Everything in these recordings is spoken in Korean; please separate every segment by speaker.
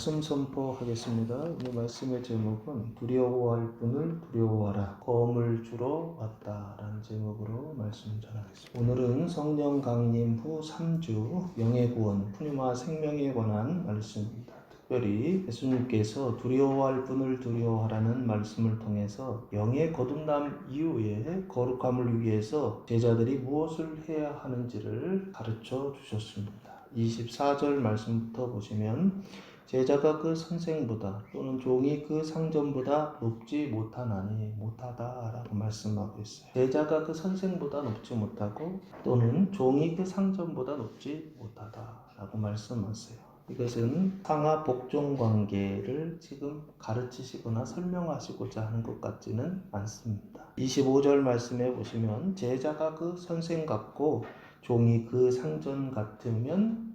Speaker 1: 말씀 선포하겠습니다. 이 말씀의 제목은 두려워할 분을 두려워하라, 검을 주러 왔다라는 제목으로 말씀 전하겠습니다. 오늘은 성령 강림 후 3주 영의 구원, 푸뉴마 생명에 관한 말씀입니다. 특별히 예수님께서 두려워할 분을 두려워하라는 말씀을 통해서 영의 거듭남 이후에 거룩함을 위해서 제자들이 무엇을 해야 하는지를 가르쳐 주셨습니다. 24절 말씀부터 보시면 제자가 그 선생보다 또는 종이 그 상전보다 높지 못하다라고 말씀하고 있어요. 제자가 그 선생보다 높지 못하고 또는 종이 그 상전보다 높지 못하다라고 말씀하세요. 이것은 상하 복종 관계를 지금 가르치시거나 설명하시고자 하는 것 같지는 않습니다. 25절 말씀에 보시면 제자가 그 선생 같고 종이 그 상전 같으면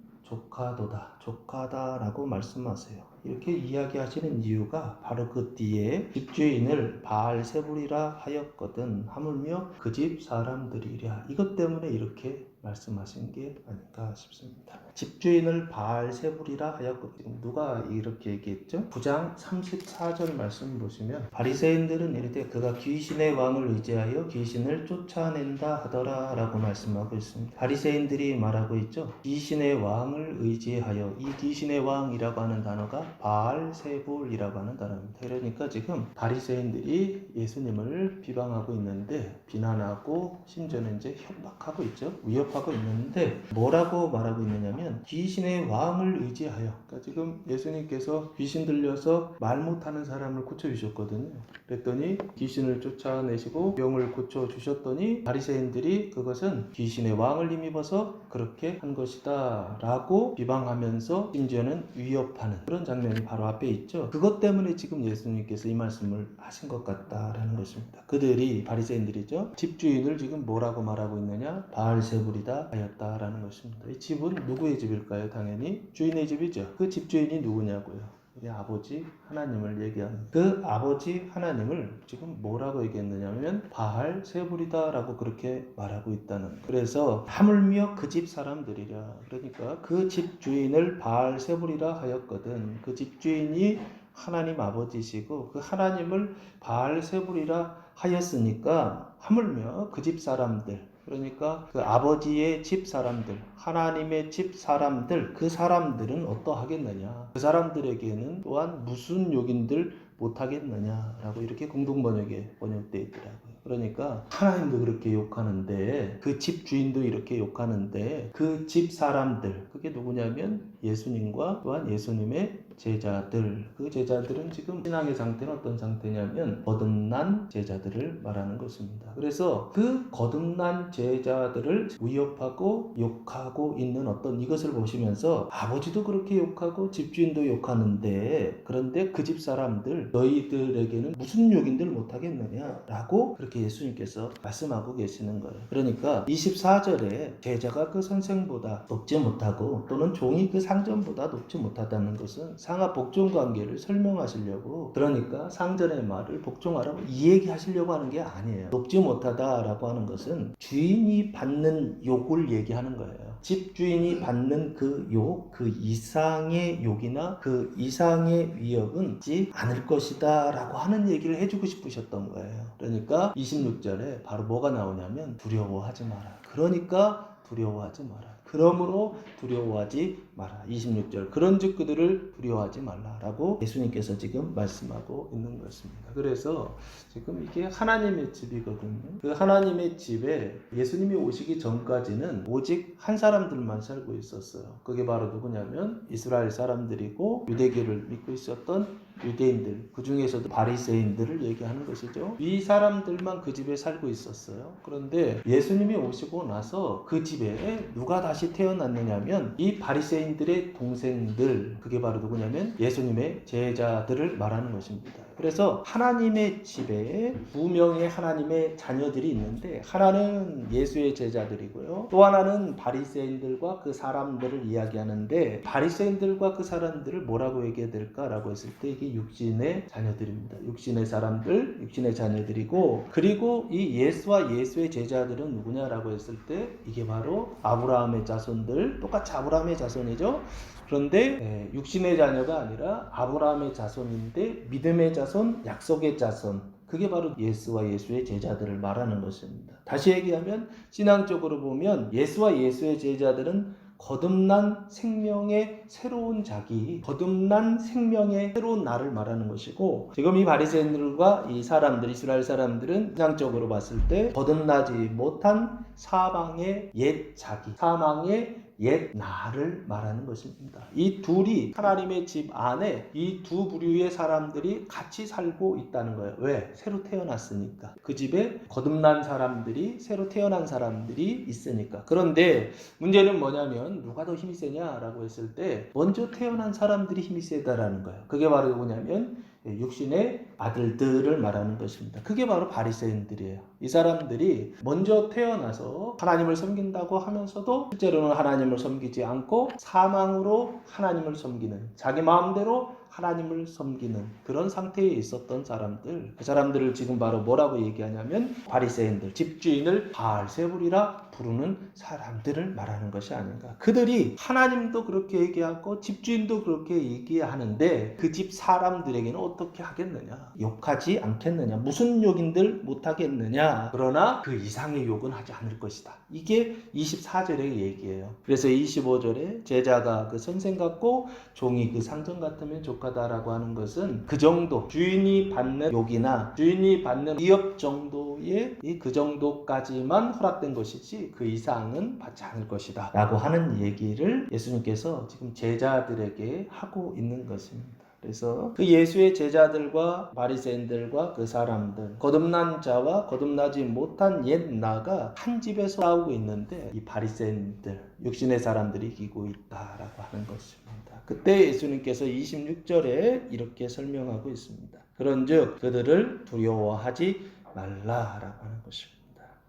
Speaker 1: 조카다라고 말씀하세요. 이렇게 이야기하시는 이유가 바로 그 뒤에 집주인을 바알세불이라 하였거든 하물며 그 집 사람들이랴, 이것 때문에 이렇게 말씀하신 게 아닌가 싶습니다. 집주인을 바알세불이라 하였거든. 누가 이렇게 얘기했죠? 9장 34절 말씀 보시면 바리새인들은 이르되 그가 귀신의 왕을 의지하여 귀신을 쫓아낸다 하더라 라고 말씀하고 있습니다. 바리새인들이 말하고 있죠. 귀신의 왕을 의지하여, 이 귀신의 왕이라고 하는 단어가 바알세불이라고 하는 단어입니다. 그러니까 지금 바리새인들이 예수님을 비방하고 있는데, 비난하고 심지어는 이제 협박하고 있죠. 위협하고 있는데 뭐라고 말하고 있느냐면 귀신의 왕을 의지하여. 그러니까 지금 예수님께서 귀신 들려서 말 못하는 사람을 고쳐주셨거든요. 그랬더니 귀신을 쫓아내시고 병을 고쳐주셨더니 바리새인들이 그것은 귀신의 왕을 힘입어서 그렇게 한 것이다 라고 비방하면서 심지어는 위협하는 그런 장면이 바로 앞에 있죠. 그것 때문에 지금 예수님께서 이 말씀을 하신 것 같다라는 것입니다. 그들이, 바리새인들이죠, 집주인을 지금 뭐라고 말하고 있느냐? 바알세불이다 하였다라는 것입니다. 이 집은 누구의 집일까요? 당연히 주인의 집이죠. 그 집주인이 누구냐고요? 이게 아버지 하나님을 얘기하는, 그 아버지 하나님을 지금 뭐라고 얘기했느냐면 바알세불이다 라고 그렇게 말하고 있다는 거예요. 그래서 하물며 그 집 사람들이라, 그러니까 그 집 주인을 바알세불이라 하였거든. 그 집 주인이 하나님 아버지시고 그 하나님을 바알세불이라 하였으니까 하물며 그 집 사람들, 그러니까 그 아버지의 집 사람들, 하나님의 집 사람들, 그 사람들은 어떠하겠느냐? 그 사람들에게는 또한 무슨 욕인들 못하겠느냐라고 이렇게 공동번역에 번역되어 있더라고요. 그러니까 하나님도 그렇게 욕하는데, 그 집 주인도 이렇게 욕하는데, 그 집 사람들, 그게 누구냐면 예수님과 또한 예수님의 제자들. 그 제자들은 지금 신앙의 상태는 어떤 상태냐면 거듭난 제자들을 말하는 것입니다. 그래서 그 거듭난 제자들을 위협하고 욕하고 있는 어떤 이것을 보시면서 아버지도 그렇게 욕하고 집주인도 욕하는데, 그런데 그 집 사람들, 너희들에게는 무슨 욕인들 못하겠느냐 라고 그렇게 예수님께서 말씀하고 계시는 거예요. 그러니까 24절에 제자가 그 선생보다 높지 못하고 또는 종이 그 상전보다 높지 못하다는 것은 상하 복종 관계를 설명하시려고, 그러니까 상전의 말을 복종하라고 이 얘기하시려고 하는 게 아니에요. 높지 못하다라고 하는 것은 주인이 받는 욕을 얘기하는 거예요. 집주인이 받는 그 욕, 그 이상의 욕이나 그 이상의 위협은 있지 않을 것이다 라고 하는 얘기를 해주고 싶으셨던 거예요. 그러니까 26절에 바로 뭐가 나오냐면 두려워하지 마라. 그러니까 두려워하지 마라. 그러므로 두려워하지 마라. 26절. 그런즉 그들을 두려워하지 말라라고 예수님께서 지금 말씀하고 있는 것입니다. 그래서 지금 이게 하나님의 집이거든요. 그 하나님의 집에 예수님이 오시기 전까지는 오직 한 사람들만 살고 있었어요. 그게 바로 누구냐면 이스라엘 사람들이고 유대교를 믿고 있었던 유대인들, 그 중에서도 바리새인들을 얘기하는 것이죠. 이 사람들만 그 집에 살고 있었어요. 그런데 예수님이 오시고 나서 그 집에 누가 다시 태어났느냐면 이 바리새인들의 동생들, 그게 바로 누구냐면 예수님의 제자들을 말하는 것입니다. 그래서 하나님의 집에 두 명의 하나님의 자녀들이 있는데, 하나는 예수의 제자들이고요, 또 하나는 바리새인들과 그 사람들을 이야기하는데, 바리새인들과 그 사람들을 뭐라고 얘기해야 될까라고 했을 때 이게 육신의 자녀들입니다. 육신의 사람들, 육신의 자녀들이고, 그리고 이 예수와 예수의 제자들은 누구냐라고 했을 때 이게 바로 아브라함의 자손들, 똑같이 아브라함의 자손이죠. 그런데 육신의 자녀가 아니라 아브라함의 자손인데 믿음의 자손, 약속의 자손, 그게 바로 예수와 예수의 제자들을 말하는 것입니다. 다시 얘기하면 신앙적으로 보면 예수와 예수의 제자들은 거듭난 생명의 새로운 자기, 거듭난 생명의 새로운 나를 말하는 것이고, 지금 이 바리새인들과 이 사람들, 이스라엘 사람들은 신앙적으로 봤을 때 거듭나지 못한 사망의 옛 자기, 사망의 옛 나를 말하는 것입니다. 이 둘이 하나님의 집 안에 이 두 부류의 사람들이 같이 살고 있다는 거예요. 왜? 새로 태어났으니까. 그 집에 거듭난 사람들이, 새로 태어난 사람들이 있으니까. 그런데 문제는 뭐냐면 누가 더 힘이 세냐라고 했을 때 먼저 태어난 사람들이 힘이 세다라는 거예요. 그게 바로 뭐냐면 육신의 아들들을 말하는 것입니다. 그게 바로 바리새인들이에요. 이 사람들이 먼저 태어나서 하나님을 섬긴다고 하면서도 실제로는 하나님을 섬기지 않고 사망으로 하나님을 섬기는, 자기 마음대로 하나님을 섬기는 그런 상태에 있었던 사람들, 그 사람들을 지금 바로 뭐라고 얘기하냐면 바리새인들, 집주인을 바알세불이라 부르는 사람들을 말하는 것이 아닌가. 그들이 하나님도 그렇게 얘기하고 집주인도 그렇게 얘기하는데 그 집 사람들에게는 어떻게 하겠느냐? 욕하지 않겠느냐? 무슨 욕인들 못하겠느냐? 그러나 그 이상의 욕은 하지 않을 것이다. 이게 24절의 얘기예요. 그래서 25절에 제자가 그 선생 같고 종이 그 상전 같으면 좋겠다라고 하는 것은 그 정도, 주인이 받는 욕이나 주인이 받는 위협 정도의 그 정도까지만 허락된 것이지 그 이상은 받지 않을 것이다 라고 하는 얘기를 예수님께서 지금 제자들에게 하고 있는 것입니다. 그래서 그 예수의 제자들과 바리새인들과 그 사람들, 거듭난 자와 거듭나지 못한 옛 나가 한 집에서 싸우고 있는데 이 바리새인들, 육신의 사람들이 이기고 있다라고 하는 것입니다. 그때 예수님께서 26절에 이렇게 설명하고 있습니다. 그런즉 그들을 두려워하지 말라라고 하는 것입니다.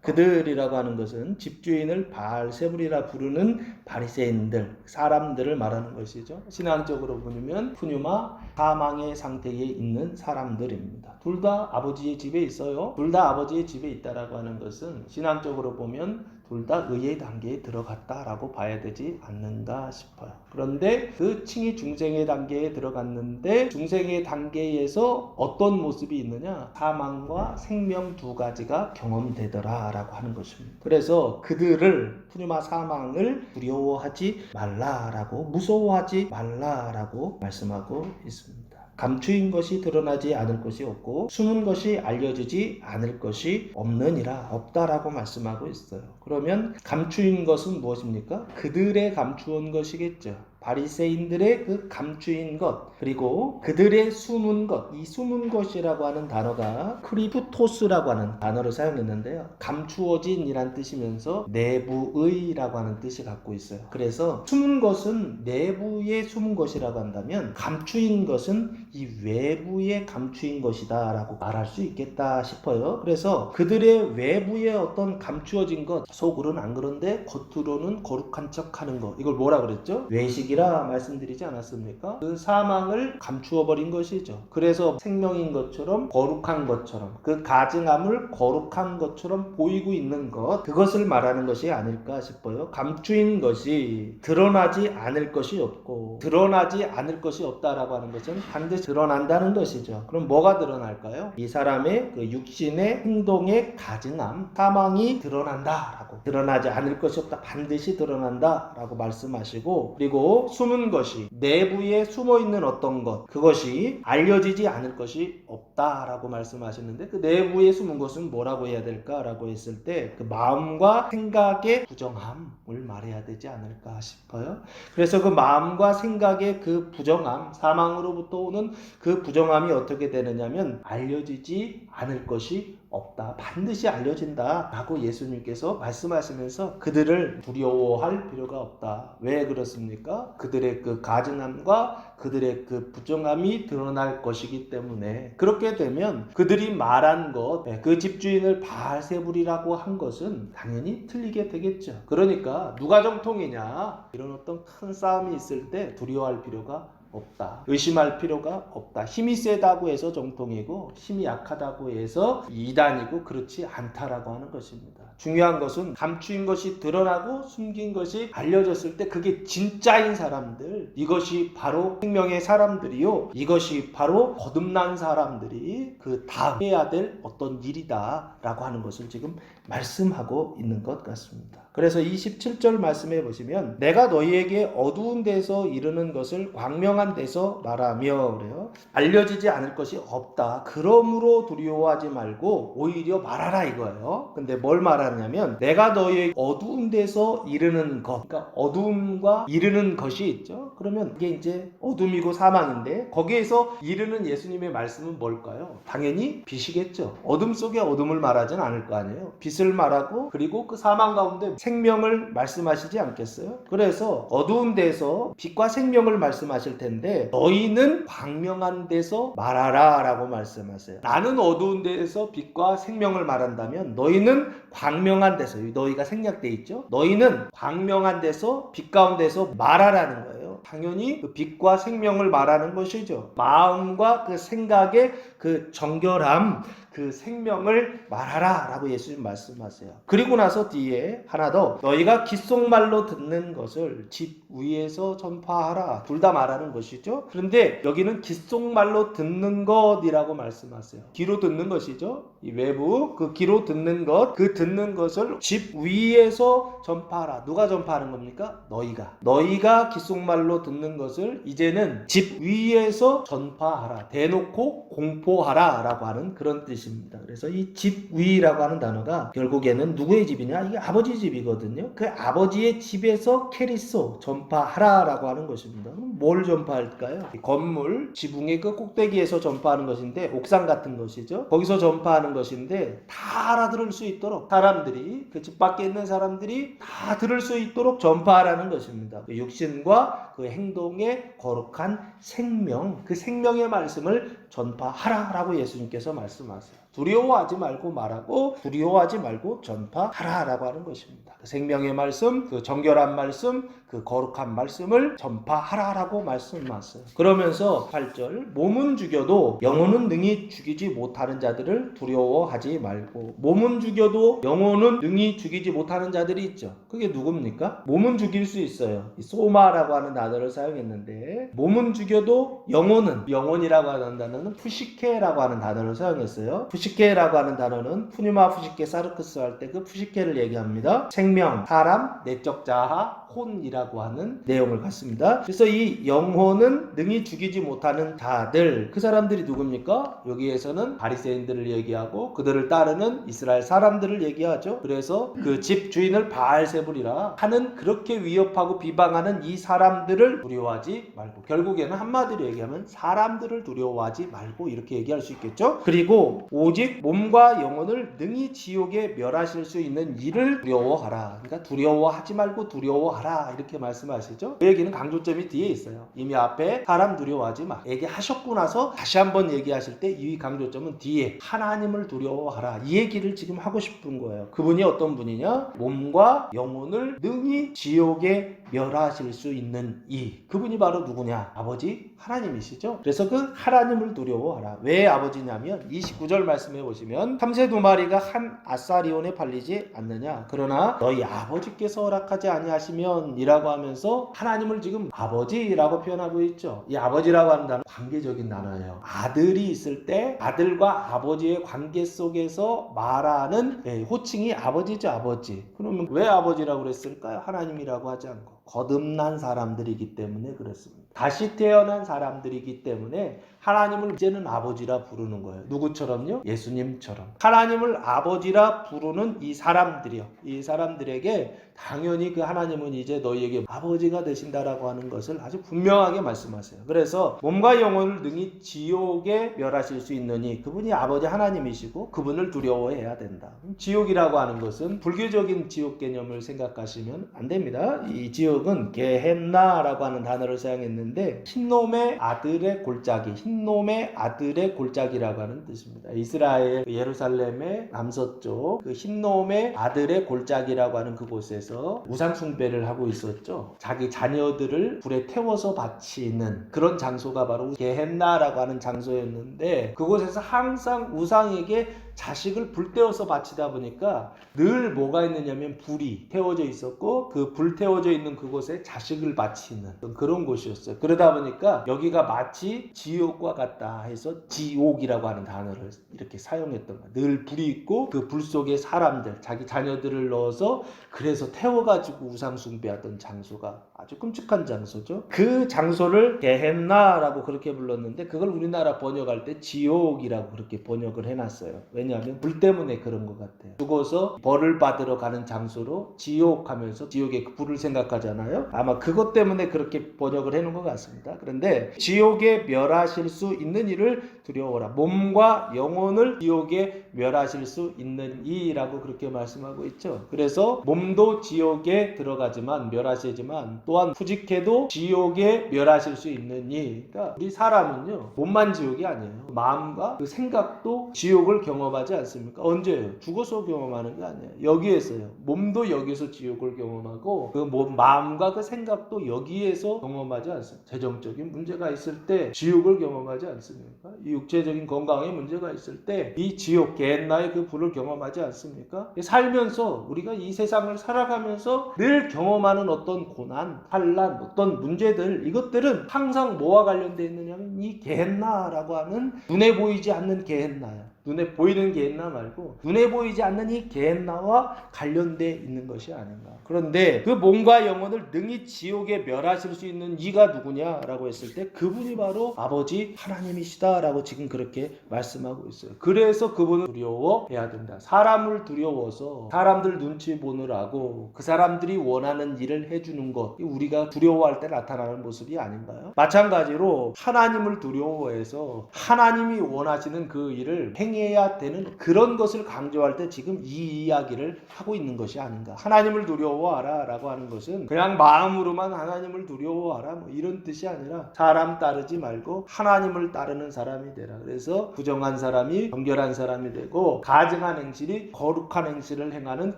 Speaker 1: 그들이라고 하는 것은 집주인을 바알세불이라 부르는 바리새인들, 사람들을 말하는 것이죠. 신앙적으로 보면 푸뉴마, 사망의 상태에 있는 사람들입니다. 둘 다 아버지의 집에 있어요. 둘 다 아버지의 집에 있다라고 하는 것은 신앙적으로 보면 둘 다 의의 단계에 들어갔다라고 봐야 되지 않는가 싶어요. 그런데 그 칭의 중생의 단계에 들어갔는데 중생의 단계에서 어떤 모습이 있느냐? 사망과 생명 두 가지가 경험되더라 라고 하는 것입니다. 그래서 그들을 푸뉴마 사망을 두려워하지 말라라고, 무서워하지 말라라고 말씀하고 있습니다. 감추인 것이 드러나지 않을 것이 없고 숨은 것이 알려지지 않을 것이 없느니라, 없다라고 말씀하고 있어요. 그러면 감추인 것은 무엇입니까? 그들의 감추온 것이겠죠. 바리새인들의 그 감추인 것, 그리고 그들의 숨은 것, 이 숨은 것이라고 하는 단어가 크리프토스라고 하는 단어를 사용했는데요. 감추어진이란 뜻이면서 내부의라고 하는 뜻이 갖고 있어요. 그래서 숨은 것은 내부에 숨은 것이라고 한다면 감추인 것은 이 외부에 감추인 것이다 라고 말할 수 있겠다 싶어요. 그래서 그들의 외부에 어떤 감추어진 것, 속으로는 안 그런데 겉으로는 거룩한 척 하는 것, 이걸 뭐라 그랬죠? 외식이라 말씀드리지 않았습니까? 그 사망을 감추어버린 것이죠. 그래서 생명인 것처럼 거룩한 것처럼 그 가증함을 거룩한 것처럼 보이고 있는 것, 그것을 말하는 것이 아닐까 싶어요. 감추인 것이 드러나지 않을 것이 없고 드러나지 않을 것이 없다라고 하는 것은 반드시 드러난다는 것이죠. 그럼 뭐가 드러날까요? 이 사람의 그 육신의 행동의 가증함, 사망이 드러난다라고, 드러나지 않을 것이 없다, 반드시 드러난다라고 말씀하시고, 그리고 숨은 것이, 내부에 숨어있는 어떤 것, 그것이 알려지지 않을 것이 없다라고 말씀하시는데 그 내부에 숨은 것은 뭐라고 해야 될까라고 했을 때 그 마음과 생각의 부정함을 말해야 되지 않을까 싶어요. 그래서 그 마음과 생각의 그 부정함, 사망으로부터 오는 그 부정함이 어떻게 되느냐면 알려지지 않을 것이 없다, 반드시 알려진다 라고 예수님께서 말씀하시면서 그들을 두려워할 필요가 없다. 왜 그렇습니까? 그들의 그 가증함과 그들의 그 부정함이 드러날 것이기 때문에. 그렇게 되면 그들이 말한 것, 그 집주인을 바알세불이라고 한 것은 당연히 틀리게 되겠죠. 그러니까 누가 정통이냐, 이런 어떤 큰 싸움이 있을 때 두려워할 필요가 없다. 의심할 필요가 없다. 힘이 세다고 해서 정통이고 힘이 약하다고 해서 이단이고 그렇지 않다라고 하는 것입니다. 중요한 것은 감추인 것이 드러나고 숨긴 것이 알려졌을 때 그게 진짜인 사람들, 이것이 바로 생명의 사람들이요, 이것이 바로 거듭난 사람들이 그 다음 해야 될 어떤 일이다 라고 하는 것을 지금 말씀하고 있는 것 같습니다. 그래서 27절 말씀해 보시면 내가 너희에게 어두운 데서 이르는 것을 광명한 데서 말하며 그래요. 알려지지 않을 것이 없다. 그러므로 두려워하지 말고 오히려 말하라 이거예요. 근데 뭘 말하냐면 내가 너희에게 어두운 데서 이르는 것, 그러니까 어두움과 이르는 것이 있죠. 그러면 이게 이제 어둠이고 사망인데 거기에서 이르는 예수님의 말씀은 뭘까요? 당연히 빛이겠죠. 어둠 속에 어둠을 말하진 않을 거 아니에요. 빛을 말하고 그리고 그 사망 가운데 생명을 말씀하시지 않겠어요? 그래서 어두운 데서 빛과 생명을 말씀하실 텐데 너희는 광명한 데서 말하라 라고 말씀하세요. 나는 어두운 데서 빛과 생명을 말한다면 너희는 광명한 데서, 너희가 생략돼 있죠? 너희는 광명한 데서 빛 가운데서 말하라는 거예요. 당연히 그 빛과 생명을 말하는 것이죠. 마음과 그 생각의 그 정결함, 그 생명을 말하라 라고 예수님 말씀하세요. 그리고 나서 뒤에 하나 더 너희가 귓속말로 듣는 것을 집 위에서 전파하라. 둘 다 말하는 것이죠. 그런데 여기는 귓속말로 듣는 것이라고 말씀하세요. 귀로 듣는 것이죠. 이 외부 그 귀로 듣는 것, 그 듣는 것을 집 위에서 전파하라. 누가 전파하는 겁니까? 너희가 귓속말로 듣는 것을 이제는 집 위에서 전파하라. 대놓고 공포하라 라고 하는 그런 뜻입니다. 그래서 이 집 위라고 하는 단어가 결국에는 누구의 집이냐? 이게 아버지 집이거든요. 그 아버지의 집에서 케리소 전파하라 라고 하는 것입니다. 그럼 뭘 전파할까요? 건물 지붕의 그 꼭대기에서 전파하는 것인데 옥상 같은 것이죠. 거기서 전파하는 것인데 다 알아들을 수 있도록 사람들이 그 집 밖에 있는 사람들이 다 들을 수 있도록 전파하라는 것입니다. 그 육신과 그 행동의 거룩한 생명, 그 생명의 말씀을 전파하라라고 예수님께서 말씀하세요. 두려워하지 말고 말하고 두려워하지 말고 전파하라라고 하는 것입니다. 그 생명의 말씀, 그 정결한 말씀, 그 거룩한 말씀을 전파하라라고 말씀하세요. 그러면서 8절 몸은 죽여도 영혼은 능히 죽이지 못하는 자들을 두려워하지 말고, 몸은 죽여도 영혼은 능히 죽이지 못하는 자들이 있죠. 그게 누굽니까? 몸은 죽일 수 있어요. 소마라고 하는 단어를 사용했는데 몸은 죽여도 영혼이라고 하는 단어는 푸시케라고 하는 단어를 사용했어요. 푸시케라고 하는 단어는 푸니마 푸시케 사르크스 할 때 그 푸시케를 얘기합니다. 생명, 사람, 내적 자아, 혼이라고 하는 내용을 갖습니다. 그래서 이 영혼은 능히 죽이지 못하는 자들, 그 사람들이 누굽니까? 여기에서는 바리새인들을 얘기하고 그들을 따르는 이스라엘 사람들을 얘기하죠. 그래서 그 집 주인을 바알세불이라 하는 그렇게 위협하고 비방하는 이 사람들을 두려워하지 말고, 결국에는 한마디로 얘기하면 사람들을 두려워하지 말고 이렇게 얘기할 수 있겠죠. 그리고 오직 몸과 영혼을 능히 지옥에 멸하실 수 있는 이를 두려워하라. 그러니까 두려워하지 말고 두려워하라 이렇게 말씀하시죠. 그 얘기는 강조점이 뒤에 있어요. 이미 앞에 사람 두려워하지 마 얘기하셨고 나서 다시 한번 얘기하실 때 이 강조점은 뒤에 하나님을 두려워하라 이 얘기를 지금 하고 싶은 거예요. 그분이 어떤 분이냐? 몸과 영혼을 능히 지옥에 멸하실 수 있는 그분이 바로 누구냐? 아버지 하나님이시죠. 그래서 그 하나님을 두려워하라. 왜 아버지냐면 29절 말씀해 보시면 참새 두 마리가 한 아사리온에 팔리지 않느냐? 그러나 너희 아버지께서 허락하지 아니하시면 이라고 하면서 하나님을 지금 아버지라고 표현하고 있죠. 이 아버지라고 하는 단어는 관계적인 단어예요. 아들이 있을 때 아들과 아버지의 관계 속에서 말하는 호칭이 아버지죠. 아버지. 그러면 왜 아버지라고 그랬을까요? 하나님이라고 하지 않고 거듭난 사람들이기 때문에 그렇습니다. 다시 태어난 사람들이기 때문에 하나님을 이제는 아버지라 부르는 거예요. 누구처럼요? 예수님처럼. 하나님을 아버지라 부르는 이 사람들이요. 이 사람들에게 당연히 그 하나님은 이제 너희에게 아버지가 되신다라고 하는 것을 아주 분명하게 말씀하세요. 그래서 몸과 영혼을 능히 지옥에 멸하실 수 있느니 그분이 아버지 하나님이시고 그분을 두려워해야 된다. 지옥이라고 하는 것은 불교적인 지옥 개념을 생각하시면 안 됩니다. 이 지옥은 게헨나라고 하는 단어를 사용했는데 있는데 흰놈의 아들의 골짜기, 흰놈의 아들의 골짜기라고 하는 뜻입니다. 이스라엘 예루살렘의 남서쪽 그 흰놈의 아들의 골짜기라고 하는 그곳에서 우상 숭배를 하고 있었죠. 자기 자녀들을 불에 태워서 바치는 그런 장소가 바로 게헨나라고 하는 장소였는데 그곳에서 항상 우상에게 자식을 불 태워서 바치다 보니까 늘 뭐가 있느냐면 불이 태워져 있었고 그 불 태워져 있는 그곳에 자식을 바치는 그런 곳이었어요. 그러다 보니까 여기가 마치 지옥과 같다 해서 지옥이라고 하는 단어를 이렇게 사용했던 거예요. 늘 불이 있고 그 불 속에 사람들, 자기 자녀들을 넣어서 그래서 태워가지고 우상 숭배하던 장소가 아주 끔찍한 장소죠. 그 장소를 게헨나라고 그렇게 불렀는데 그걸 우리나라 번역할 때 지옥이라고 그렇게 번역을 해놨어요. 왜냐하면 불 때문에 그런 것 같아요. 죽어서 벌을 받으러 가는 장소로 지옥 하면서 지옥의 그 불을 생각하잖아요. 아마 그것 때문에 그렇게 번역을 해놓은 것 같습니다. 그런데 지옥에 멸하실 수 있는 이를 두려워라. 몸과 영혼을 지옥에 멸하실 수 있는 이라고 그렇게 말씀하고 있죠. 그래서 몸도 지옥에 들어가지만 멸하시지만 또한 후직해도 지옥에 멸하실 수 있는 이. 그러니까 우리 사람은요 몸만 지옥이 아니에요. 마음과 그 생각도 지옥을 경험하지 않습니까? 언제요? 죽어서 경험하는 게 아니에요. 여기에서요. 몸도 여기서 지옥을 경험하고 그 마음과 그 생각도 여기에서 경험하지 않습니다. 재정적인 문제가 있을 때 지옥을 경험하지 않습니까? 이 육체적인 건강에 문제가 있을 때 이 지옥 게헨나의 그 불을 경험하지 않습니까? 살면서 우리가 이 세상을 살아가면서 늘 경험하는 어떤 고난, 환난, 어떤 문제들 이것들은 항상 뭐와 관련되어 있느냐면 이 게헨나라고 하는 눈에 보이지 않는 게헨나야. 눈에 보이는 게헨나 말고 눈에 보이지 않는 이 게헨나와 관련되어 있는 것이 아닌가. 그런데 그 몸과 영혼을 능히 지옥에 멸하실 수 있는 이가 누구냐라고 했을 때 그분이 바로 아버지 하나님이시다라고 지금 그렇게 말씀하고 있어요. 그래서 그분을 두려워해야 된다. 사람을 두려워서 사람들 눈치 보느라고 그 사람들이 원하는 일을 해주는 것 우리가 두려워할 때 나타나는 모습이 아닌가요? 마찬가지로 하나님을 두려워해서 하나님이 원하시는 그 일을 행해야 되는 그런 것을 강조할 때 지금 이 이야기를 하고 있는 것이 아닌가. 하나님을 두려워하라 라고 하는 것은 그냥 마음으로만 하나님을 두려워하라 뭐 이런 뜻이 아니라 사람 따르지 말고 하나님을 따르는 사람이 되라. 그래서 부정한 사람이 정결한 사람이 되고 가증한 행실이 거룩한 행실을 행하는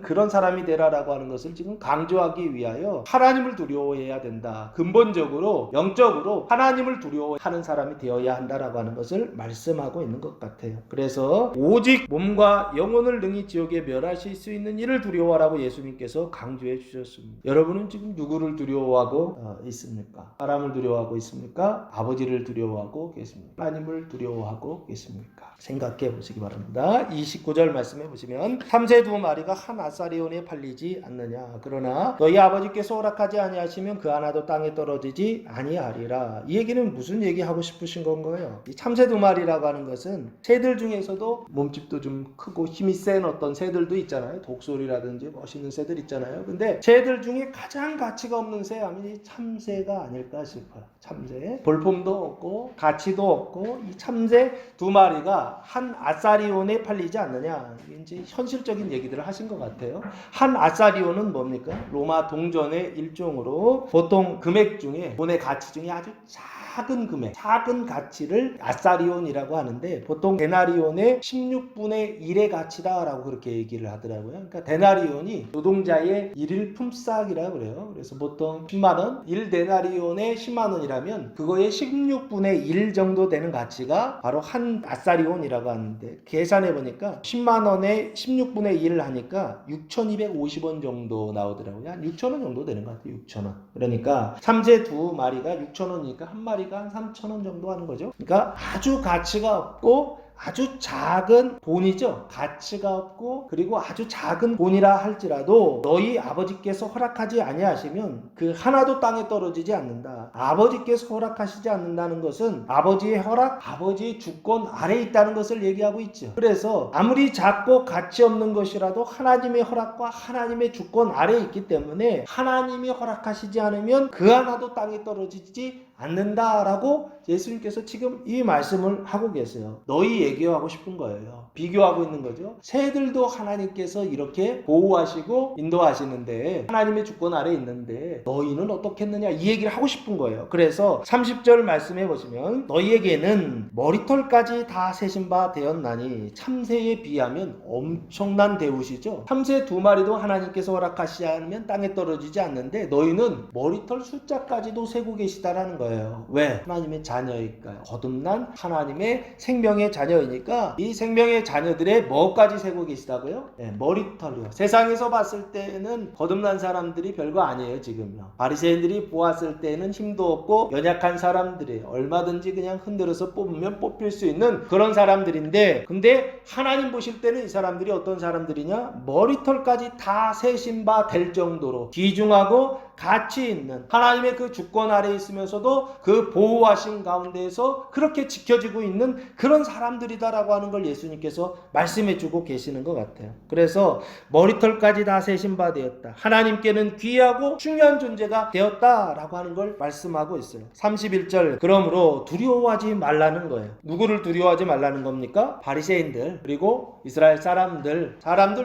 Speaker 1: 그런 사람이 되라라고 하는 것을 지금 강조하기 위하여 하나님을 두려워해야 된다. 근본적으로 영적으로 하나님을 두려워하는 사람이 되어야 한다라고 하는 것을 말씀하고 있는 것 같아요. 그래서 오직 몸과 영혼을 능히 지옥에 멸하실 수 있는 이를 두려워하라고 예수님께서 강조해 주셨습니다. 여러분은 지금 누구를 두려워하고 있습니까? 사람을 두려워하고 있습니까? 아버지를 두려워하고 계십니까? 하나님을 두려워하고 계십니까? 생각해 보시기 바랍니다. 29절 말씀해 보시면 삼세 두 마리가 한 아사리온에 팔리지 않느냐. 그러나 너희 아버지께서 허락하지 아니하시면 그 하나도 땅에 떨어지지 아니하리라. 이 얘기는 무슨 얘기하고 싶으신 건가요? 이 참새 두 마리라고 하는 것은 새들 중에서도 몸집도 좀 크고 힘이 센 어떤 새들도 있잖아요. 독수리라든지 멋있는 새들 있잖아요. 근데 새들 중에 가장 가치가 없는 새 하면 이 참새가 아닐까 싶어요. 참새. 볼품도 없고 가치도 없고 이 참새 두 마리가 한 아사리온에 팔리지 않느냐. 이제 현실적인 얘기들을 하신 것 같아요. 한 아사리온은 뭡니까? 로마 동전의 일종으로 보통 금액 중에 돈의 가치 중에 아주 작은 금액, 작은 가치를 아사리온이라고 하는데 보통 데나리온의 16분의 1의 가치다라고 그렇게 얘기를 하더라고요. 그러니까 데나리온이 노동자의 일일 품삯이라고 그래요. 그래서 보통 10만원, 1데나리온에 10만원이라면 그거의 16분의 1 정도 되는 가치가 바로 한 아사리온이라고 하는데 계산해 보니까 10만원에 16분의 1을 하니까 6,250원 정도 나오더라고요. 한 6,000원 정도 되는 것 같아요. 6,000원. 그러니까 참새 두 마리가 6,000원이니까 한 마리가 한 3,000원 정도 하는 거죠. 그러니까 아주 가치가 없고 아주 작은 본이죠. 가치가 없고 그리고 아주 작은 본이라 할지라도 너희 아버지께서 허락하지 아니하시면 그 하나도 땅에 떨어지지 않는다. 아버지께서 허락하시지 않는다는 것은 아버지의 허락, 아버지의 주권 아래에 있다는 것을 얘기하고 있죠. 그래서 아무리 작고 가치 없는 것이라도 하나님의 허락과 하나님의 주권 아래에 있기 때문에 하나님이 허락하시지 않으면 그 하나도 땅에 떨어지지 않는다라고 예수님께서 지금 이 말씀을 하고 계세요. 너희에게 얘기하고 싶은 거예요. 비교하고 있는 거죠. 새들도 하나님께서 이렇게 보호하시고 인도하시는데 하나님의 주권 아래 있는데 너희는 어떻겠느냐 이 얘기를 하고 싶은 거예요. 그래서 30절 말씀해 보시면 너희에게는 머리털까지 다 세신 바 되었나니 참새에 비하면 엄청난 대우시죠. 참새 2마리도 하나님께서 허락하시지 않으면 땅에 떨어지지 않는데 너희는 머리털 숫자까지도 세고 계시다라는 거예요. 왜? 하나님의 자녀이니까요. 거듭난 하나님의 생명의 자녀이니까 이 생명의 자녀들의 뭐까지 세고 계시다고요? 네, 머리털이요. 세상에서 봤을 때는 거듭난 사람들이 별거 아니에요. 지금요. 바리새인들이 보았을 때는 힘도 없고 연약한 사람들이에요. 얼마든지 그냥 흔들어서 뽑으면 뽑힐 수 있는 그런 사람들인데 근데 하나님 보실 때는 이 사람들이 어떤 사람들이냐? 머리털까지 다 세신 바 될 정도로 귀중하고 가치 있는 하나님의 그 주권 아래 있으면서도 그 보호하신 가운데에서 그렇게 지켜지고 있는 그런 사람들이다라고 하는 걸 예수님께서 말씀해주고 계시는 것 같아요. 그래서 머리털까지 다 세신 바 되었다. 하나님께는 귀하고 중요한 존재가 되었다라고 하는 걸 말씀하고 있어요. 31절 그러므로 두려워하지 말라는 거예요. 누구를 두려워하지 말라는 겁니까? 바리새인들 그리고 이스라엘 사람들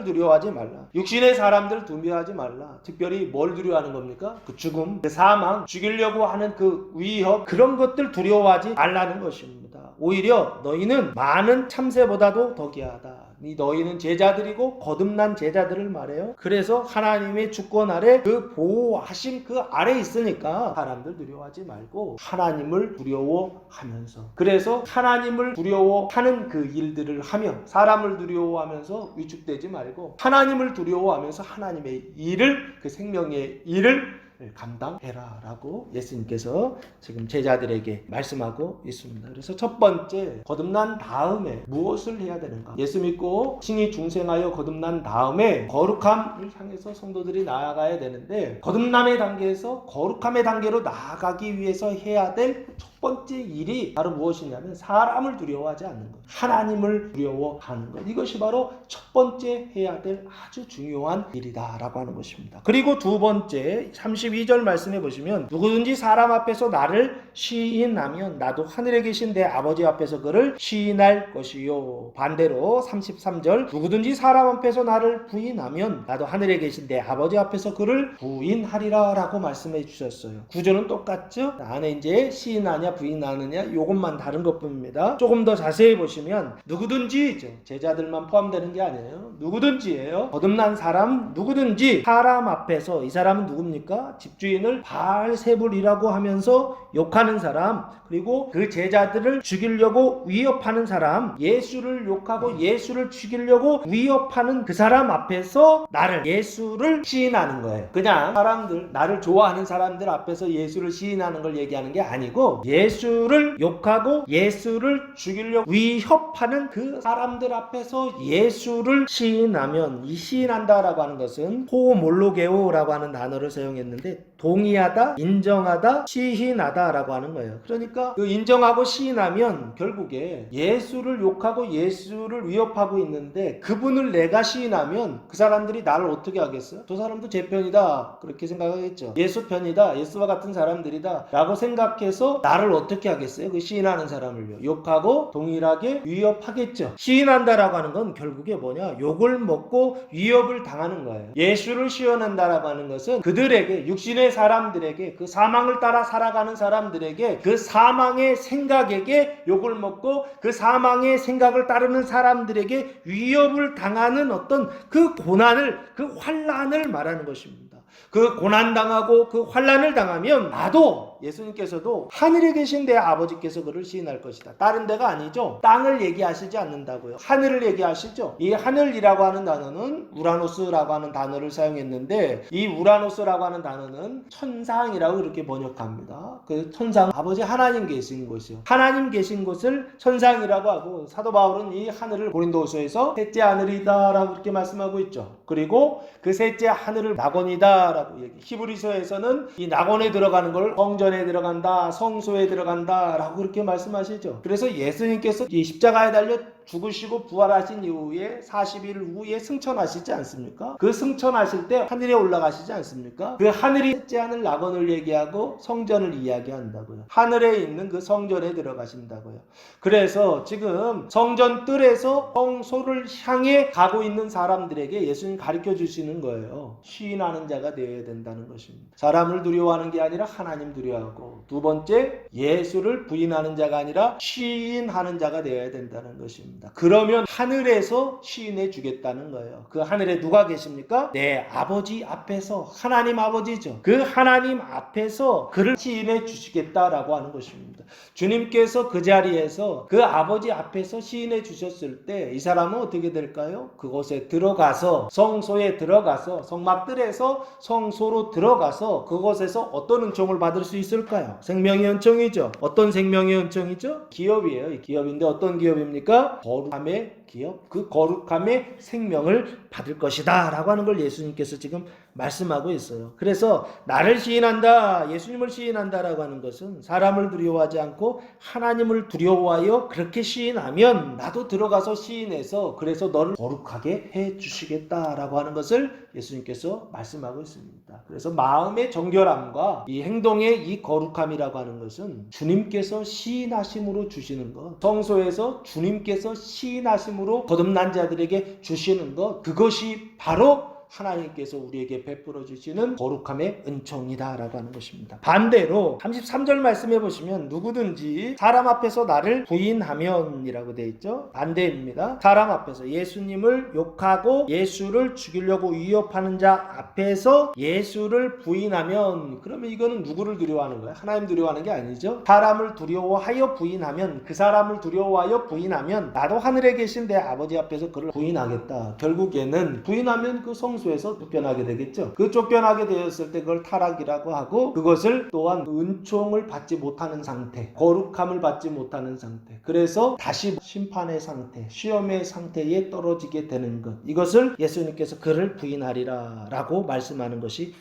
Speaker 1: 두려워하지 말라. 육신의 사람들 두려워하지 말라. 특별히 뭘 두려워하는 겁니까? 그 죽음, 그 사망, 죽이려고 하는 그 위협 그런 것들 두려워하지 말라는 것입니다. 오히려 너희는 많은 참새보다도 더 귀하다. 너희는 제자들이고 거듭난 제자들을 말해요. 그래서 하나님의 주권 아래 그 보호하심 그 아래 있으니까 사람들 두려워하지 말고 하나님을 두려워하면서 그래서 하나님을 두려워하는 그 일들을 하며 사람을 두려워하면서 위축되지 말고 하나님을 두려워하면서 하나님의 일을 그 생명의 일을 감당해라 라고 예수님께서 지금 제자들에게 말씀하고 있습니다. 그래서 첫 번째 거듭난 다음에 무엇을 해야 되는가? 예수 믿고 칭의 중생하여 거듭난 다음에 거룩함을 향해서 성도들이 나아가야 되는데 거듭남의 단계에서 거룩함의 단계로 나아가기 위해서 해야 될 첫 번째 일이 바로 무엇이냐면 사람을 두려워하지 않는 것, 하나님을 두려워하는 것. 이것이 바로 첫 번째 해야 될 아주 중요한 일이다라고 하는 것입니다. 그리고 두 번째 32절 말씀해 보시면 누구든지 사람 앞에서 나를 시인하면 나도 하늘에 계신 내 아버지 앞에서 그를 시인할 것이요. 반대로 33절 누구든지 사람 앞에서 나를 부인하면 나도 하늘에 계신 내 아버지 앞에서 그를 부인하리라 라고 말씀해 주셨어요. 구조는 똑같죠? 안에 이제 시인하냐 부인하느냐 이것만 다른 것뿐입니다. 조금 더 자세히 보시면 누구든지 제자들만 포함되는 게 아니에요. 누구든지예요. 거듭난 사람 누구든지 사람 앞에서 이 사람은 누굽니까? 집주인을 바알세불이라고 하면서 욕하는 사람 그리고 그 제자들을 죽이려고 위협하는 사람 예수를 욕하고 예수를 죽이려고 위협하는 그 사람 앞에서 나를 예수를 시인하는 거예요. 그냥 사람들 나를 좋아하는 사람들 앞에서 예수를 시인하는 걸 얘기하는 게 아니고 예수를 욕하고 예수를 죽이려고 위협하는 그 사람들 앞에서 예수를 시인하면 이 시인한다라고 하는 것은 호몰로게오라고 하는 단어를 사용했는데 동의하다, 인정하다, 시인하다라고 하는 거예요. 그러니까 그 인정하고 시인하면 결국에 예수를 욕하고 예수를 위협하고 있는데 그분을 내가 시인하면 그 사람들이 나를 어떻게 하겠어요? 저 사람도 제 편이다 그렇게 생각하겠죠. 예수 편이다, 예수와 같은 사람들이다 라고 생각해서 나를 어떻게 하겠어요? 그 시인하는 사람을요. 욕하고 동일하게 위협하겠죠. 시인한다라고 하는 건 결국에 뭐냐? 욕을 먹고 위협을 당하는 거예요. 예수를 시인한다라고 하는 것은 그들에게 육신의 사람들에게 그 사망을 따라 살아가는 사람들에게 그 사망의 생각에게 욕을 먹고 그 사망의 생각을 따르는 사람들에게 위협을 당하는 어떤 그 고난을 그 환난을 말하는 것입니다. 그 고난당하고 그 환난을 당하면 나도 예수님께서도 하늘에 계신 내 아버지께서 그를 시인할 것이다. 다른 데가 아니죠. 땅을 얘기하시지 않는다고요. 하늘을 얘기하시죠. 이 하늘이라고 하는 단어는 우라노스라고 하는 단어를 사용했는데 이 우라노스라고 하는 단어는 천상이라고 그렇게 번역합니다. 그 천상 아버지 하나님 계신 곳이요. 하나님 계신 곳을 천상이라고 하고 사도 바울은 이 하늘을 고린도후서에서 셋째 하늘이다라고 그렇게 말씀하고 있죠. 그리고 그 셋째 하늘을 낙원이다라고 얘기. 히브리서에서는 이 낙원에 들어가는 걸 성전 성전에 들어간다, 성소에 들어간다 라고 그렇게 말씀하시죠. 그래서 예수님께서 이 십자가에 달려 죽으시고 부활하신 이후에 40일 후에 승천하시지 않습니까? 그 승천하실 때 하늘에 올라가시지 않습니까? 그 하늘이 셋째 하늘 낙원을 얘기하고 성전을 이야기한다고요. 하늘에 있는 그 성전에 들어가신다고요. 그래서 지금 성전 뜰에서 성소를 향해 가고 있는 사람들에게 예수님 가르쳐 주시는 거예요. 시인하는 자가 되어야 된다는 것입니다. 사람을 두려워하는 게 아니라 하나님 두려워하고, 두 번째 예수를 부인하는 자가 아니라 시인하는 자가 되어야 된다는 것입니다. 그러면 하늘에서 시인해 주겠다는 거예요. 그 하늘에 누가 계십니까? 내 아버지 앞에서, 하나님 아버지죠. 그 하나님 앞에서 그를 시인해 주시겠다라고 하는 것입니다. 주님께서 그 자리에서 그 아버지 앞에서 시인해 주셨을 때 이 사람은 어떻게 될까요? 그곳에 들어가서, 성소에 들어가서, 성막들에서 성소로 들어가서 그곳에서 어떤 은총을 받을 수 있을까요? 생명의 은총이죠. 어떤 생명의 은총이죠? 기업이에요. 기업인데 어떤 기업입니까? 거룩함의 기업, 그 거룩함의 생명을 받을 것이다 라고 하는 걸 예수님께서 지금 말씀하고 있어요. 그래서 나를 시인한다, 예수님을 시인한다 라고 하는 것은 사람을 두려워하지 않고 하나님을 두려워하여 그렇게 시인하면 나도 들어가서 시인해서 그래서 너를 거룩하게 해 주시겠다 라고 하는 것을 예수님께서 말씀하고 있습니다. 그래서 마음의 정결함과 이 행동의 이 거룩함이라고 하는 것은 주님께서 시인하심으로 주시는 것, 성소에서 주님께서 시인하심으로 거듭난 자들에게 주시는 것, 그것이 바로 하나님께서 우리에게 베풀어 주시는 거룩함의 은총이다라고 하는 것입니다. 반대로 33절 말씀해 보시면 누구든지 사람 앞에서 나를 부인하면 이라고 되어 있죠. 반대입니다. 사람 앞에서 예수님을 욕하고 예수를 죽이려고 위협하는 자 앞에서 예수를 부인하면, 그러면 이거는 누구를 두려워하는 거예요? 하나님 두려워하는 게 아니죠. 사람을 두려워하여 부인하면, 그 사람을 두려워하여 부인하면 나도 하늘에 계신 내 아버지 앞에서 그를 부인하겠다. 결국에는 부인하면 그 성소에서 쫓겨나게 되겠죠. 그 쫓겨나게 되었을 때 그걸 타락이라고 하고, 그것을 또한 은총을 받지 못하는 상태, 거룩함을 받지 못하는 상태, 그래서 다시 심판의 상태, 시험의 상태에 떨어지게 되는 것, 이것을 예수님께서 그를 부인하리라 라고 말씀하는 것이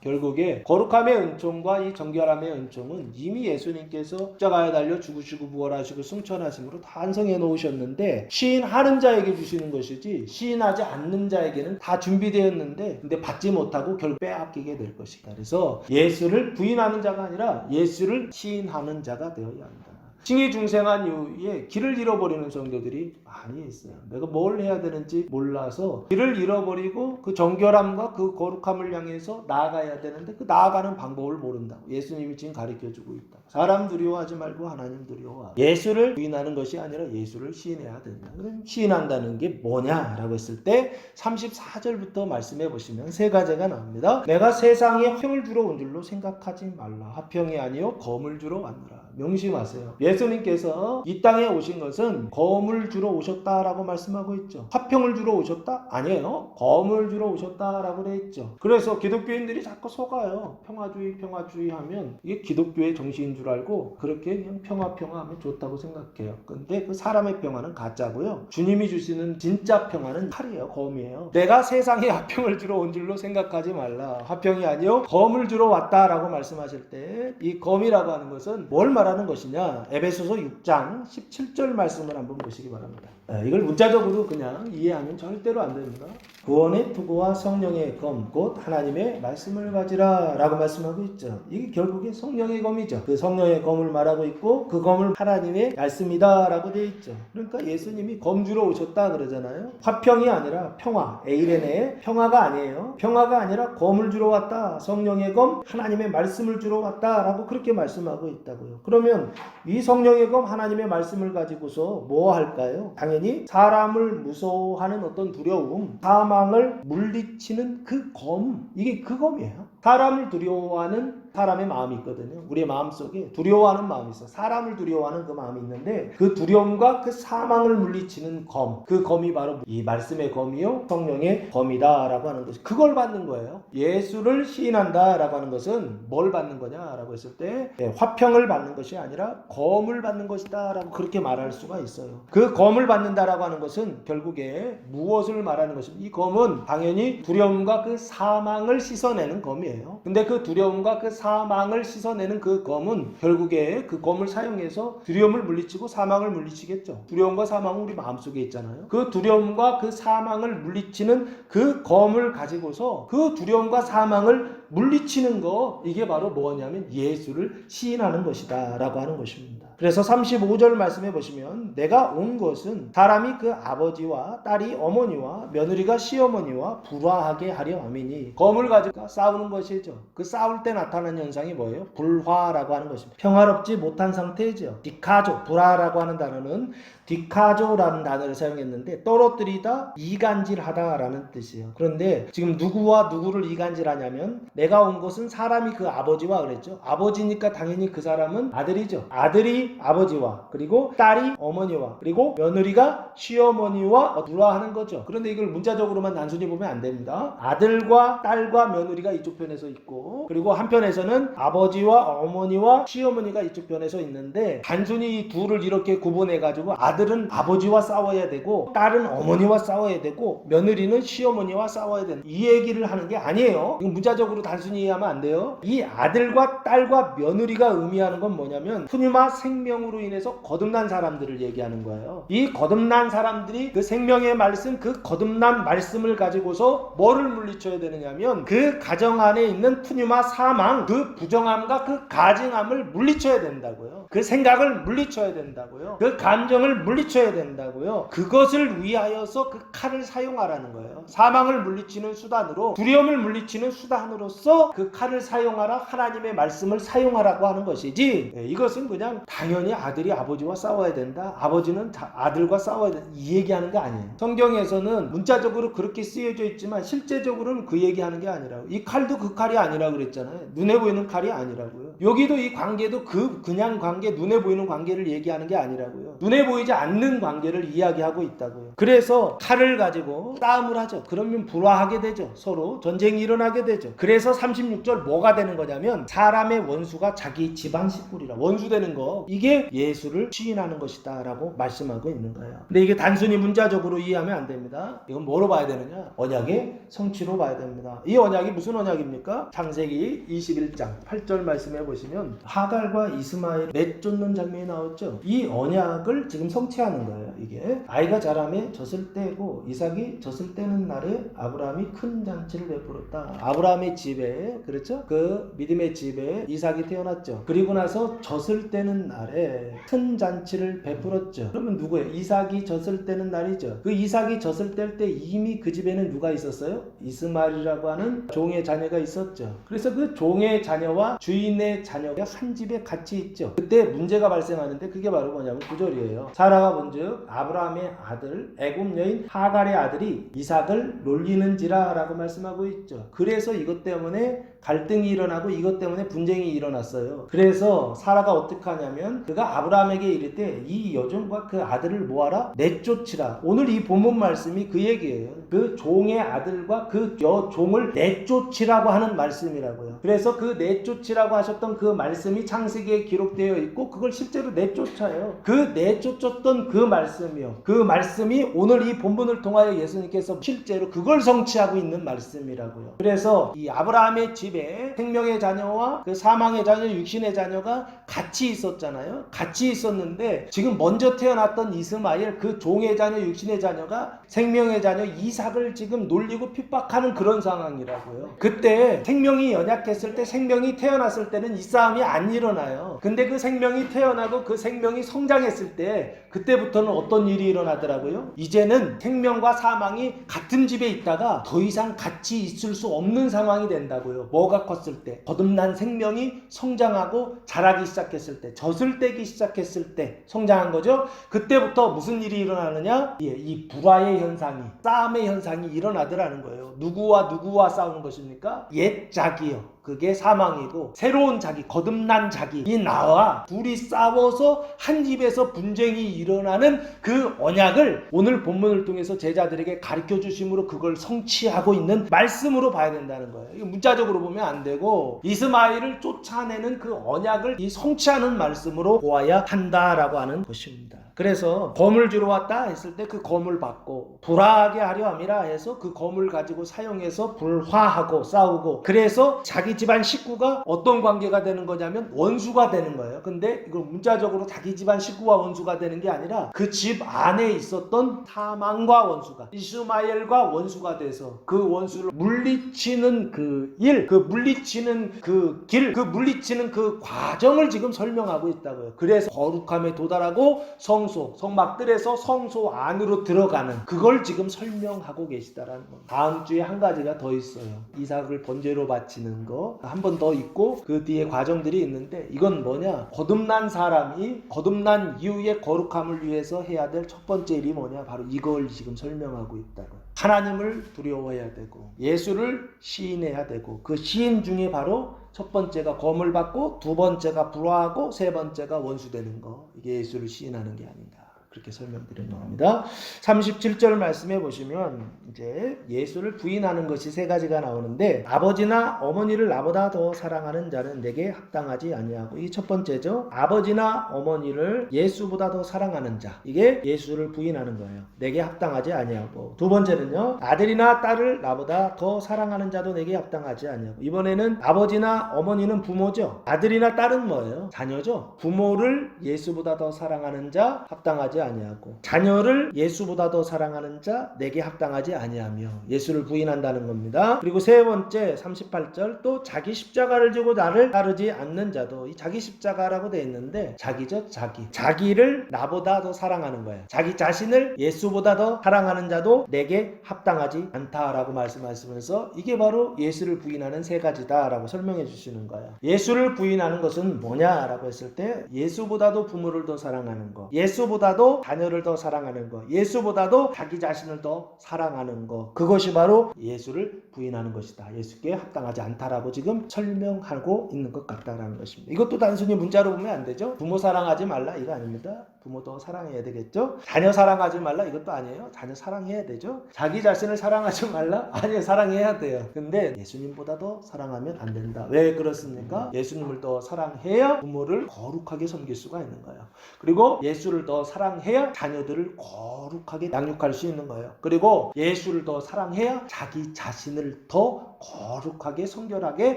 Speaker 1: 결국에 거룩함의 은총과 이 정결함의 은총은 이미 예수님께서 십자가에 달려 죽으시고 부활하시고 승천하심으로 다 완성해 놓으셨는데, 시인하는 자에게 주시는 것이지 시인하지 않는 자에게는 다 준비되었는데 근데 받지 못하고 결국 빼앗기게 될 것이다. 그래서 예수를 부인하는 자가 아니라 예수를 시인하는 자가 되어야 한다. 칭의 중생한 이후에 길을 잃어버리는 성도들이 많이 있어요. 내가 뭘 해야 되는지 몰라서 길을 잃어버리고 그 정결함과 그 거룩함을 향해서 나아가야 되는데 그 나아가는 방법을 모른다고 예수님이 지금 가르쳐주고 있다. 사람 두려워하지 말고 하나님 두려워하라. 예수를 부인하는 것이 아니라 예수를 시인해야 된다. 그럼 시인한다는 게 뭐냐라고 했을 때 34절부터 말씀해 보시면 세 가지가 나옵니다. 내가 세상에 화평을 주러 온 줄로 생각하지 말라. 화평이 아니요 검을 주러 왔노라. 명심하세요. 예수님께서 이 땅에 오신 것은 검을 주러 오셨다라고 말씀하고 있죠. 화평을 주러 오셨다? 아니에요. 검을 주러 오셨다라고 되어 있죠. 그래서 기독교인들이 자꾸 속아요. 평화주의 하면 이게 기독교의 정신인 줄 알고 그렇게 그냥 평화하면 좋다고 생각해요. 근데 그 사람의 평화는 가짜고요. 주님이 주시는 진짜 평화는 칼이에요. 검이에요. 내가 세상에 화평을 주러 온 줄로 생각하지 말라. 화평이 아니요 검을 주러 왔다라고 말씀하실 때 이 검이라고 하는 것은 뭘 말하는 것이냐? 에베소서 6장 17절 말씀을 한번 보시기 바랍니다. 이걸 문자적으로 그냥 이해하면 절대로 안 됩니다. 구원의 투구와 성령의 검 곧 하나님의 말씀을 가지라 라고 말씀하고 있죠. 이게 결국에 성령의 검이죠. 그 성령의 검을 말하고 있고 그 검을 하나님의 말씀이다 라고 되어 있죠. 그러니까 예수님이 검 주러 오셨다 그러잖아요. 화평이 아니라 평화, 에이레네 평화가 아니에요. 평화가 아니라 검을 주러 왔다. 성령의 검, 하나님의 말씀을 주러 왔다 라고 그렇게 말씀하고 있다고요. 그러면 이 성령의 검 하나님의 말씀을 가지고서 뭐 할까요? 당연히 사람을 무서워하는 어떤 두려움, 사망을 물리치는 그 검, 이게 그 검이에요. 사람을 두려워하는 사람의 마음이 있거든요. 우리의 마음속에 두려워하는 마음이 있어요. 사람을 두려워하는 그 마음이 있는데 그 두려움과 그 사망을 물리치는 검, 그 검이 바로 이 말씀의 검이요 성령의 검이다 라고 하는 것이 그걸 받는 거예요. 예수를 시인한다 라고 하는 것은 뭘 받는 거냐 라고 했을 때 화평을 받는 것이 아니라 검을 받는 것이다 라고 그렇게 말할 수가 있어요. 그 검을 받는다 라고 하는 것은 결국에 무엇을 말하는 것입니까? 이 검은 당연히 두려움과 그 사망을 씻어내는 검이에요. 검이에요. 근데 그 두려움과 그 사망을 씻어내는 그 검은 결국에 그 검을 사용해서 두려움을 물리치고 사망을 물리치겠죠. 두려움과 사망은 우리 마음속에 있잖아요. 그 두려움과 그 사망을 물리치는 그 검을 가지고서 그 두려움과 사망을 물리치는 거, 이게 바로 뭐냐면 예수를 시인하는 것이다 라고 하는 것입니다. 그래서 35절 말씀해 보시면 내가 온 것은 사람이 그 아버지와 딸이 어머니와 며느리가 시어머니와 불화하게 하려 함이니, 검을 가지고 싸우는 것이죠. 그 싸울 때 나타나는 현상이 뭐예요? 불화라고 하는 것입니다. 평화롭지 못한 상태죠. 디카조, 불화라고 하는 단어는 디카조라는 단어를 사용했는데 떨어뜨리다, 이간질하다라는 뜻이에요. 그런데 지금 누구와 누구를 이간질하냐면 내가 온 것은 사람이 그 아버지와 그랬죠. 아버지니까 당연히 그 사람은 아들이죠. 아들이 아버지와, 그리고 딸이 어머니와, 그리고 며느리가 시어머니와 불화하는 거죠. 그런데 이걸 문자적으로만 단순히 보면 안 됩니다. 아들과 딸과 며느리가 이쪽 편에서 있고, 그리고 한편에서는 아버지와 어머니와 시어머니가 이쪽 편에서 있는데, 단순히 이 둘을 이렇게 구분해 가지고 아들은 아버지와 싸워야 되고 딸은 어머니와 싸워야 되고 며느리는 시어머니와 싸워야 된다, 이 얘기를 하는 게 아니에요. 이건 문자적으로 단순히 이해하면 안 돼요. 이 아들과 딸과 며느리가 의미하는 건 뭐냐면 푸뉴마 생명으로 인해서 거듭난 사람들을 얘기하는 거예요. 이 거듭난 사람들이 그 생명의 말씀, 그 거듭난 말씀을 가지고서 뭐를 물리쳐야 되느냐면 그 가정 안에 있는 푸뉴마 사망, 그 부정함과 그 가증함을 물리쳐야 된다고요. 그 생각을 물리쳐야 된다고요. 그 감정을 물리쳐야 된다고요. 그것을 위하여서 그 칼을 사용하라는 거예요. 사망을 물리치는 수단으로, 두려움을 물리치는 수단으로서 그 칼을 사용하라, 하나님의 말씀을 사용하라고 하는 것이지, 이것은 그냥 당연히 아들이 아버지와 싸워야 된다, 아버지는 아들과 싸워야 된다, 이 얘기하는 게 아니에요. 성경에서는 문자적으로 그렇게 쓰여져 있지만 실제적으로는 그 얘기하는 게 아니라고. 이 칼도 그 칼이 아니라고 그랬잖아요. 눈에 보이는 칼이 아니라고요. 여기도 이 관계도 그냥 관계, 눈에 보이는 관계를 얘기하는 게 아니라고요. 눈에 보이지 않는 관계를 이야기하고 있다고요. 그래서 칼을 가지고 싸움을 하죠. 그러면 불화하게 되죠. 서로 전쟁이 일어나게 되죠. 그래서 36절 뭐가 되는 거냐면 사람의 원수가 자기 집안 식구리라. 원수 되는 거, 이게 예수를 시인하는 것이다 라고 말씀하고 있는 거예요. 근데 이게 단순히 문자적으로 이해하면 안 됩니다. 이건 뭐로 봐야 되느냐? 언약의 성취로 봐야 됩니다. 이 언약이 무슨 언약입니까? 창세기 21장 8절 말씀해 보시면 하갈과 이스마엘 내쫓는 장면이 나왔죠. 이 언약을 지금 성취하는 거예요. 이게 아이가 자라매 젖을 떼고 이삭이 젖을 떼는 날에 아브라함이 큰 잔치를 베풀었다. 아브라함의 집에, 그렇죠? 그 믿음의 집에 이삭이 태어났죠. 그리고 나서 젖을 떼는 날에 큰 잔치를 베풀었죠. 그러면 누구예요? 이삭이 젖을 떼는 날이죠. 그 이삭이 젖을 뗄 때 이미 그 집에는 누가 있었어요? 이스마엘이라고 하는 종의 자녀가 있었죠. 그래서 그 종의 자녀와 주인의 자녀가 한 집에 같이 있죠. 그때 문제가 발생하는데 그게 바로 뭐냐면 9절이에요. 사라가 본즉 아브라함의 아들 애굽 여인 하갈의 아들이 이삭을 놀리는지라 라고 말씀하고 있죠. 그래서 이것 때문에 갈등이 일어나고 이것 때문에 분쟁이 일어났어요. 그래서 사라가 어떻게 하냐면 그가 아브라함에게 이르되 이 여종과 그 아들을 모아라 내쫓으라. 오늘 이 본문 말씀이 그 얘기예요. 그 종의 아들과 그 여종을 내쫓으라고 하는 말씀이라고요. 그래서 그 내쫓으라고 하셨던 그 말씀이 창세기에 기록되어 있고 그걸 실제로 내쫓아요. 그 내쫓았던 그 말씀이요. 그 말씀이 오늘 이 본문을 통하여 예수님께서 실제로 그걸 성취하고 있는 말씀이라고요. 그래서 이 아브라함의 집에 생명의 자녀와 그 사망의 자녀, 육신의 자녀가 같이 있었잖아요. 같이 있었는데 지금 먼저 태어났던 이스마엘, 그 종의 자녀, 육신의 자녀가 생명의 자녀 이삭을 지금 놀리고 핍박하는 그런 상황이라고요. 그때 생명이 연약했을 때, 생명이 태어났을 때는 이 싸움이 안 일어나요. 근데 그 생명이 태어나고 그 생명이 성장했을 때 그때부터는 어떤 일이 일어나더라고요. 이제는 생명과 사망이 같은 집에 있다가 더 이상 같이 있을 수 없는 상황이 된다고요. 뭐가 컸을 때? 거듭난 생명이 성장하고 자라기 시작했을 때, 젖을 떼기 시작했을 때 성장한 거죠. 그때부터 무슨 일이 일어나느냐? 이 불화의 현상이, 싸움의 현상이 일어나더라는 거예요. 누구와 싸우는 것입니까? 옛 자기요. 그게 사망이고 새로운 자기, 거듭난 자기, 이 나와 둘이 싸워서 한 집에서 분쟁이 일어나는 그 언약을 오늘 본문을 통해서 제자들에게 가르쳐 주심으로 그걸 성취하고 있는 말씀으로 봐야 된다는 거예요. 이거 문자적으로 보면 안 되고 이스마엘을 쫓아내는 그 언약을 이 성취하는 말씀으로 보아야 한다라고 하는 것입니다.
Speaker 2: 그래서 검을 주러 왔다 했을 때 그 검을 받고 불화하게 하려 함이라 해서 그 검을 가지고 사용해서 불화하고 싸우고, 그래서 자기 집안 식구가 어떤 관계가 되는 거냐면 원수가 되는 거예요. 근데 이거 문자적으로 자기 집안 식구와 원수가 되는 게 아니라 그 집 안에 있었던 사망과 원수가, 이스마엘과 원수가 돼서 그 원수를 물리치는 그 일, 그 물리치는 그 길, 그 물리치는 그 과정을 지금 설명하고 있다고요. 그래서 거룩함에 도달하고 성막들에서 성소 안으로 들어가는 그걸 지금 설명하고 계시다라는 겁니다. 다음 주에 한 가지가 더 있어요. 이삭을 번제로 바치는 거 한 번 더 있고 그 뒤에 과정들이 있는데, 이건 뭐냐, 거듭난 사람이 거듭난 이후에 거룩함을 위해서 해야 될 첫 번째 일이 뭐냐, 바로 이걸 지금 설명하고 있다고요. 하나님을 두려워해야 되고 예수를 시인해야 되고, 그 시인 중에 바로 첫 번째가 검을 받고 두 번째가 불화하고 세 번째가 원수되는 거, 이게 예수를 시인하는 게 아닌가, 그렇게 설명드린 겁니다. 37절 말씀해 보시면 이제 예수를 부인하는 것이 세 가지가 나오는데, 아버지나 어머니를 나보다 더 사랑하는 자는 내게 합당하지 아니하고, 이 첫 번째죠. 아버지나 어머니를 예수보다 더 사랑하는 자, 이게 예수를 부인하는 거예요. 내게 합당하지 아니하고. 두 번째는요, 아들이나 딸을 나보다 더 사랑하는 자도 내게 합당하지 아니하고. 이번에는 아버지나 어머니는 부모죠. 아들이나 딸은 뭐예요? 자녀죠. 부모를 예수보다 더 사랑하는 자 합당하지 아니하고, 자녀를 예수보다 더 사랑하는 자 내게 합당하지 아니하며, 예수를 부인한다는 겁니다. 그리고 세 번째 38절, 또 자기 십자가를 지고 나를 따르지 않는 자도, 이 자기 십자가라고 되어 있는데 자기죠. 자기를 나보다 더 사랑하는 거예요. 자기 자신을 예수보다 더 사랑하는 자도 내게 합당하지 않다라고 말씀하시면서, 이게 바로 예수를 부인하는 세 가지다라고 설명해 주시는 거예요. 예수를 부인하는 것은 뭐냐라고 했을 때, 예수보다도 부모를 더 사랑하는 거, 예수보다도 자녀를 더 사랑하는 거, 예수보다도 자기 자신을 더 사랑하는 거, 그것이 바로 예수를 부인하는 것이다. 예수께 합당하지 않다라고 지금 설명하고 있는 것 같다라는 것입니다. 이것도 단순히 문자로 보면 안 되죠. 부모 사랑하지 말라, 이거 아닙니다. 부모도 사랑해야 되겠죠. 자녀 사랑하지 말라, 이것도 아니에요. 자녀 사랑해야 되죠. 자기 자신을 사랑하지 말라, 아니요, 사랑해야 돼요. 근데 예수님보다 더 사랑하면 안 된다. 왜 그렇습니까? 예수님을 더 사랑해야 부모를 거룩하게 섬길 수가 있는 거예요. 그리고 예수를 더 사랑해야 자녀들을 거룩하게 양육할 수 있는 거예요. 그리고 예수를 더 사랑해야 자기 자신을 더 거룩하게 성결하게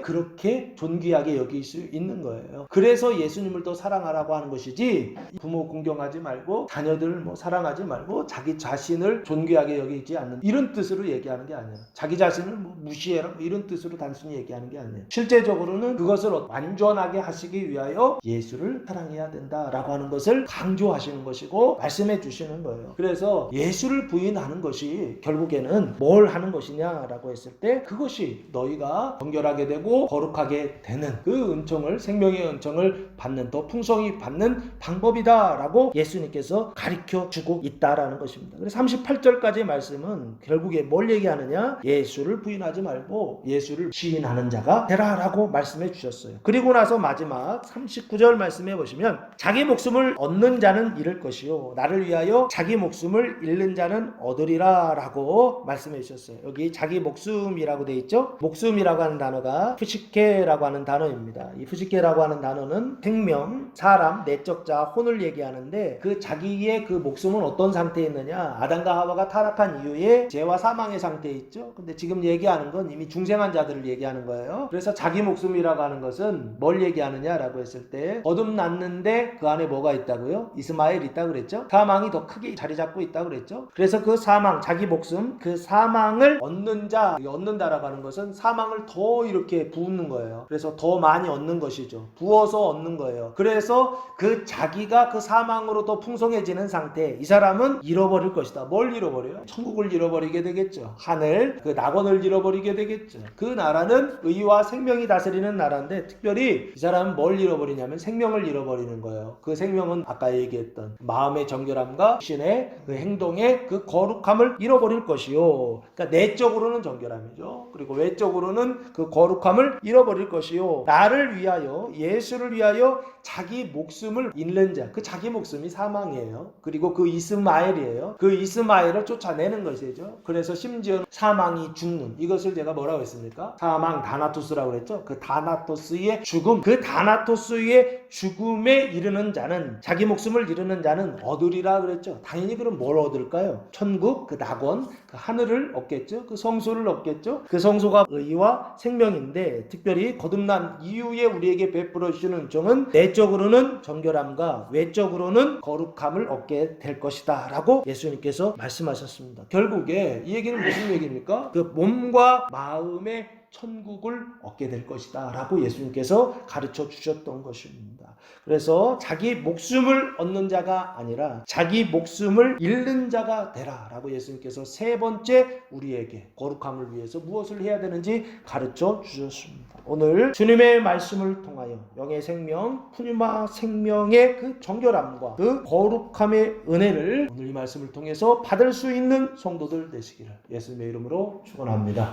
Speaker 2: 그렇게 존귀하게 여길 수 있는 거예요. 그래서 예수님을 더 사랑하라고 하는 것이지, 부모 공경하지 말고 자녀들을 사랑하지 말고 자기 자신을 존귀하게 여기지 않는, 이런 뜻으로 얘기하는 게 아니에요. 자기 자신을 무시해라, 이런 뜻으로 단순히 얘기하는 게 아니에요. 실제적으로는 그것을 완전하게 하시기 위하여 예수를 사랑해야 된다라고 하는 것을 강조하시는 것이고 말씀해 주시는 거예요. 그래서 예수를 부인하는 것이 결국에는 뭘 하는 것이냐라고 했을 때, 그것이 너희가 정결하게 되고 거룩하게 되는 그 은총을, 생명의 은총을 받는, 더 풍성히 받는 방법이다라고 예수님께서 가르쳐 주고 있다라는 것입니다. 그래서 38절까지의 말씀은 결국에 뭘 얘기하느냐, 예수를 부인하지 말고 예수를 시인하는 자가 되라라고 말씀해 주셨어요. 그리고 나서 마지막 39절 말씀해 보시면, 자기 목숨을 얻는 자는 잃을 것이요 나를 위하여 자기 목숨을 잃는 자는 얻으리라 라고 말씀해 주셨어요. 여기 자기 목숨이라고 되어 있죠. 목숨이라고 하는 단어가 푸시케라고 하는 단어입니다. 이 푸시케라고 하는 단어는 생명, 사람, 내적 자, 혼을 얘기하는데, 그 자기의 그 목숨은 어떤 상태에 있느냐, 아담과 하와가 타락한 이후에 죄와 사망의 상태에 있죠. 근데 지금 얘기하는 건 이미 중생한 자들을 얘기하는 거예요. 그래서 자기 목숨이라고 하는 것은 뭘 얘기하느냐라고 했을 때, 거듭났는데 그 안에 뭐가 있다고요? 이스마엘 있다고 그랬죠. 사망이 더 크게 자리 잡고 있다고 그랬죠. 그래서 그 사망, 자기 목숨, 그 사망을 얻는 자, 얻는다라고 하는 것은 사망을 더 이렇게 부는 거예요. 그래서 더 많이 얻는 것이죠. 부어서 얻는 거예요. 그래서 그 자기가 그 사망으로 더 풍성해지는 상태, 이 사람은 잃어버릴 것이다. 뭘 잃어버려요? 천국을 잃어버리게 되겠죠. 하늘, 그 낙원을 잃어버리게 되겠죠. 그 나라는 의와 생명이 다스리는 나라인데, 특별히 이 사람은 뭘 잃어버리냐면 생명을 잃어버리는 거예요. 그 생명은 아까 얘기했던 마음의 정결함과 신의 그 행동의 그 거룩함을 잃어버릴 것이요. 그러니까 내적으로는 정결함이죠. 그리고 외적으로는 그 거룩함을 잃어버릴 것이요, 나를 위하여, 예수를 위하여 자기 목숨을 잃는 자, 그 자기 목숨이 사망이에요. 그리고 그 이스마엘이에요. 그 이스마엘을 쫓아내는 것이죠. 그래서 심지어 사망이 죽는, 이것을 제가 뭐라고 했습니까? 사망 다나토스라고 했죠. 그 다나토스의 죽음, 그 다나토스의 죽음에 이르는 자는, 자기 목숨을 이르는 자는 얻으리라 그랬죠. 당연히 그럼 뭘 얻을까요? 천국, 그 낙원, 그 하늘을 얻겠죠. 그 성소를 얻겠죠. 그 성소가 의와 생명인데, 특별히 거듭난 이후에 우리에게 베풀어 주시는 은총은 내적으로는 정결함과 외적으로는 거룩함을 얻게 될 것이다 라고 예수님께서 말씀하셨습니다. 결국에 이 얘기는 무슨 얘기입니까? 그 몸과 마음의 천국을 얻게 될 것이다 라고 예수님께서 가르쳐 주셨던 것입니다. 그래서 자기 목숨을 얻는 자가 아니라 자기 목숨을 잃는 자가 되라 라고 예수님께서 세 번째 우리에게 거룩함을 위해서 무엇을 해야 되는지 가르쳐 주셨습니다. 오늘 주님의 말씀을 통하여 영의 생명, 푸뉴마 생명의 그 정결함과 그 거룩함의 은혜를 오늘 이 말씀을 통해서 받을 수 있는 성도들 되시기를 예수님의 이름으로 축원합니다.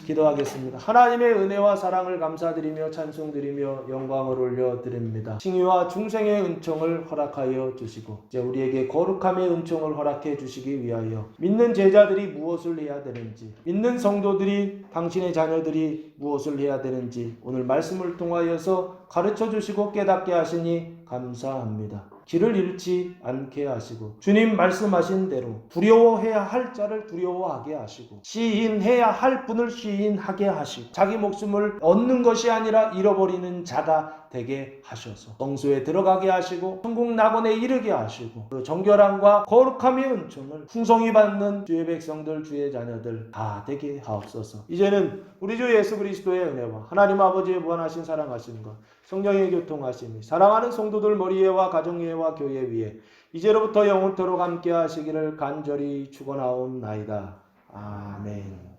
Speaker 2: 기도하겠습니다. 하나님의 은혜와 사랑을 감사드리며 찬송드리며 영광을 올려드립니다. 칭의와 중생의 은총을 허락하여 주시고 이제 우리에게 거룩함의 은총을 허락해 주시기 위하여 믿는 제자들이 무엇을 해야 되는지, 믿는 성도들이, 당신의 자녀들이 무엇을 해야 되는지 오늘 말씀을 통하여서 가르쳐 주시고 깨닫게 하시니 감사합니다. 길을 잃지 않게 하시고 주님 말씀하신 대로 두려워해야 할 자를 두려워하게 하시고 시인해야 할 분을 시인하게 하시고 자기 목숨을 얻는 것이 아니라 잃어버리는 자가 되게 하셔서 성소에 들어가게 하시고 천국 낙원에 이르게 하시고 그 정결함과 거룩함의 은총을 풍성히 받는 주의 백성들, 주의 자녀들 다 되게 하옵소서. 이제는 우리 주 예수 그리스도의 은혜와 하나님 아버지의 무한하신 사랑하신 것, 성령의 교통하심이 사랑하는 성도들 머리 위에와 가정 위에와 교회 위에 이제로부터 영원토록 함께 하시기를 간절히 축원하옵나이다. 아멘.